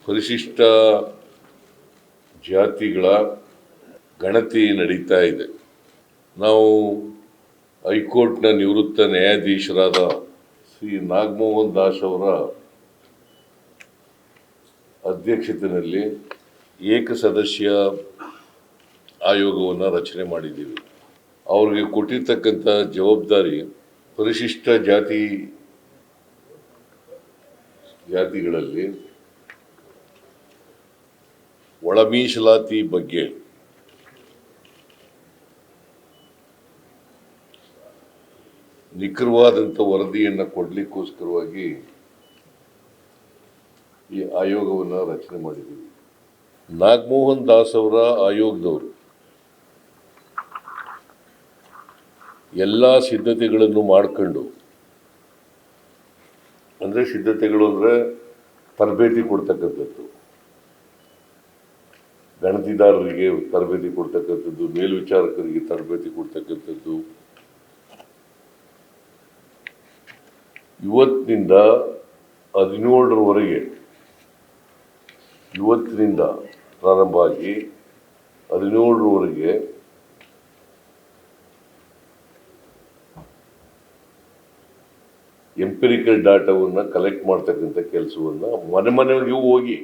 ಪರಿಶಿಷ್ಟ ಜಾತಿಗಳ ಗಣತಿ ನಡೀತಾ ಇದೆ. ನಾವು ಹೈಕೋರ್ಟ್ನ ನಿವೃತ್ತ ನ್ಯಾಯಾಧೀಶರಾದ ಶ್ರೀ ನಾಗಮೋಹನ್ ದಾಸ್ ಅವರ ಅಧ್ಯಕ್ಷತೆಯಲ್ಲಿ ಏಕಸದಸ್ಯ ಆಯೋಗವನ್ನು ರಚನೆ ಮಾಡಿದ್ದೀವಿ. ಅವ್ರಿಗೆ ಕೊಟ್ಟಿರ್ತಕ್ಕಂಥ ಜವಾಬ್ದಾರಿ ಪರಿಶಿಷ್ಟ ಜಾತಿಗಳಲ್ಲಿ ಒಳ ಮೀಸಲಾತಿ ಬಗ್ಗೆ ನಿಖರವಾದಂಥ ವರದಿಯನ್ನು ಕೊಡಲಿಕ್ಕೋಸ್ಕರವಾಗಿ ಈ ಆಯೋಗವನ್ನು ರಚನೆ ಮಾಡಿದ್ದೀವಿ. ನಾಗಮೋಹನ್ ದಾಸ್ ಅವರ ಆಯೋಗದವರು ಎಲ್ಲ ಸಿದ್ಧತೆಗಳನ್ನು ಮಾಡಿಕೊಂಡು, ಅಂದರೆ ಸಿದ್ಧತೆಗಳು ಅಂದರೆ ತರಬೇತಿ ಕೊಡ್ತಕ್ಕಂಥದ್ದು, ಗಣತಿದಾರರಿಗೆ ತರಬೇತಿ ಕೊಡ್ತಕ್ಕಂಥದ್ದು, ಮೇಲ್ವಿಚಾರಕರಿಗೆ ತರಬೇತಿ ಕೊಡ್ತಕ್ಕಂಥದ್ದು, ಇವತ್ತಿನಿಂದ 17ರವರೆಗೆ ಇವತ್ತಿನಿಂದ ಪ್ರಾರಂಭ ಆಗಿ 17ರವರೆಗೆ ಎಂಪಿರಿಕಲ್ ಡಾಟಾವನ್ನು ಕಲೆಕ್ಟ್ ಮಾಡ್ತಕ್ಕಂಥ ಕೆಲಸವನ್ನು ಮನೆಗೆ ಹೋಗಿ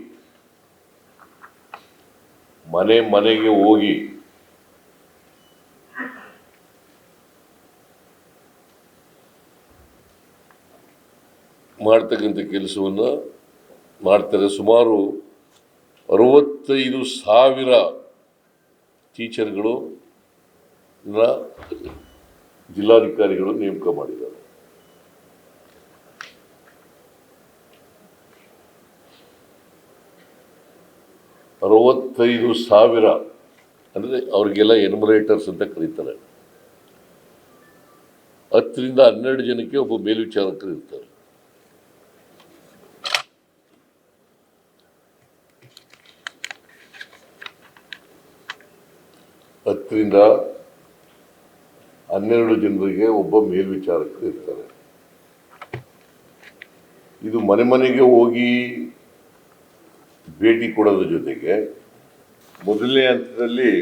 ಮಾಡ್ತಕ್ಕಂಥ ಕೆಲಸವನ್ನು ಮಾಡ್ತಾರೆ. ಸುಮಾರು 65,000 ಟೀಚರ್ಗಳು ಜಿಲ್ಲಾಧಿಕಾರಿಗಳು ನೇಮಕ ಮಾಡಿದ್ದಾರೆ. $65,000 ಅಂದರೆ ಅವ್ರಿಗೆಲ್ಲ ಎನ್ಯುಮರೇಟರ್ಸ್ ಅಂತ ಕರೀತಾರೆ. 10 ರಿಂದ 12 ಜನಕ್ಕೆ ಒಬ್ಬ ಮೇಲ್ವಿಚಾರಕರು ಇರ್ತಾರೆ. ಹತ್ತರಿಂದ 12 ಜನರಿಗೆ ಒಬ್ಬ ಮೇಲ್ವಿಚಾರಕರು ಇರ್ತಾರೆ. ಇದು ಮನೆಗೆ ಹೋಗಿ ಭೇಟಿ ಕೊಡೋದ್ರ ಜೊತೆಗೆ ಮೊದಲನೇ ಹಂತದಲ್ಲಿ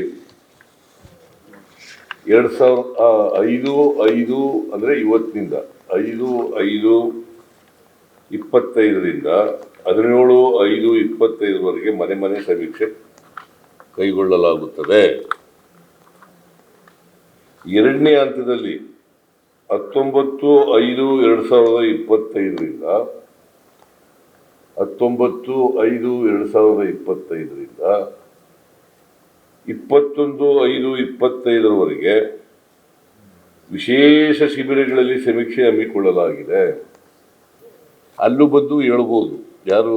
2005 ಅಂದರೆ ಇವತ್ತಿನಿಂದ 5/5/25ರಿಂದ 17/5/25ವರೆಗೆ ಮನೆ ಸಮೀಕ್ಷೆ ಕೈಗೊಳ್ಳಲಾಗುತ್ತದೆ. ಎರಡನೇ ಹಂತದಲ್ಲಿ 19/5/2025ರಿಂದ 21/5/25ರವರೆಗೆ ವಿಶೇಷ ಶಿಬಿರಗಳಲ್ಲಿ ಸಮೀಕ್ಷೆ ಹಮ್ಮಿಕೊಳ್ಳಲಾಗಿದೆ. ಅಲ್ಲೂ ಬಂದು ಹೇಳ್ಬೋದು, ಯಾರು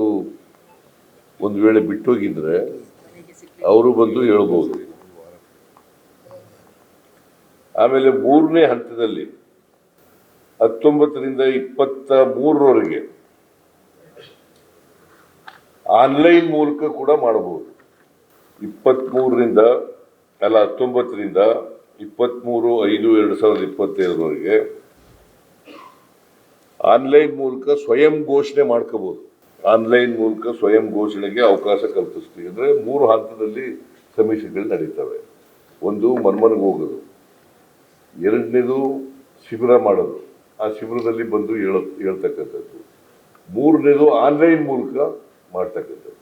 ಒಂದು ವೇಳೆ ಬಿಟ್ಟೋಗಿದ್ರೆ ಅವರು ಬಂದು ಹೇಳ್ಬೋದು. ಆಮೇಲೆ 3ನೇ ಹಂತದಲ್ಲಿ 19ರಿಂದ 23ರವರೆಗೆ ಆನ್ಲೈನ್ ಮೂಲಕ ಕೂಡ ಮಾಡಬಹುದು. 19ರಿಂದ 23/5/2025ರವರೆಗೆ ಆನ್ಲೈನ್ ಮೂಲಕ ಸ್ವಯಂ ಘೋಷಣೆ ಮಾಡ್ಕೋಬಹುದು. ಆನ್ಲೈನ್ ಮೂಲಕ ಸ್ವಯಂ ಘೋಷಣೆಗೆ ಅವಕಾಶ ಕಲ್ಪಿಸ್ತೀವಿ. ಅಂದರೆ 3 ಹಂತದಲ್ಲಿ ಸಮೀಕ್ಷೆಗಳು ನಡೀತವೆ. ಒಂದು ಮನೆಗೆ ಹೋಗೋದು, ಎರಡನೇದು ಶಿಬಿರ ಮಾಡೋದು, ಆ ಶಿಬಿರದಲ್ಲಿ ಬಂದು ಹೇಳ್ತಕ್ಕಂಥದ್ದು, 3ನೇದು ಆನ್ಲೈನ್ ಮೂಲಕ ಮಾಡ್ತಕ್ಕಂಥದ್ದು.